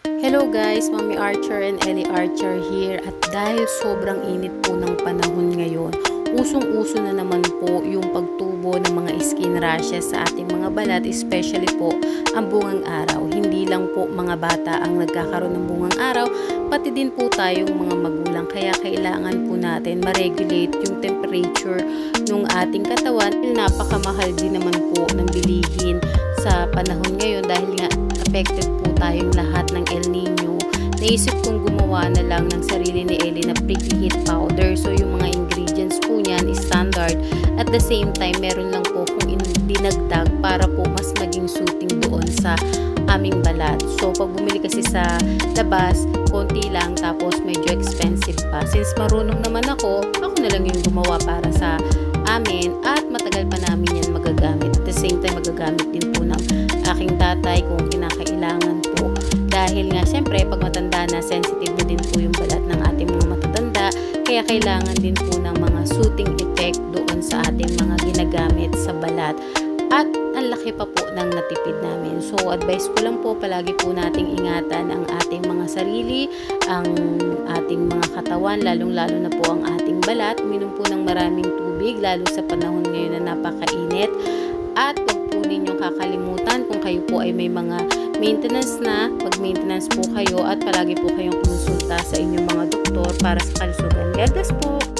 Hello guys, Mommy Archer and Ellie Archer here. At dahil sobrang init po ng panahon ngayon, usong-uso na naman po yung pagtubo ng mga skin rashes sa ating mga balat, especially po ang bungang araw. Hindi lang po mga bata ang nagkakaroon ng bungang araw, pati din po tayong mga magulang. Kaya kailangan po natin ma-regulate yung temperature ng ating katawan. Napakamahal din naman po ng bilihin sa panahon ngayon dahil nga affected po tayong lahat ng El Nino. Naisip kong gumawa na lang ng sarili ni Ellie na prickly heat powder. So yung mga ingredients po niyan is standard. At the same time, meron lang po kung dinagdag para po mas maging suiting doon sa aming balat. So pag bumili kasi sa labas, konti lang tapos medyo expensive pa. Since marunong naman ako na lang yung gumawa para sa amin at matagal pa namin yan magagamit. At the same time, magagamit din po ng aking tatay kung kinakailangan po. Dahil nga, syempre, pag matanda na, sensitive na din po yung balat ng ating mga matatanda. Kaya kailangan din po ng mga soothing effect doon sa ating mga ginagamit sa balat. At ang laki pa po ng natipid namin. So, advice ko lang po, palagi po nating ingatan ang ating mga sarili, ang ating mga katawan, lalong-lalo na po ang ating balat. Uminom po ng maraming tubig, lalo sa panahon ngayon na napakainit. At huwag po ninyong kakalimutan kung kayo po ay may mga maintenance na, mag-maintenance po kayo at palagi po kayong konsulta sa inyong mga doktor para sa kalusugan. God bless po!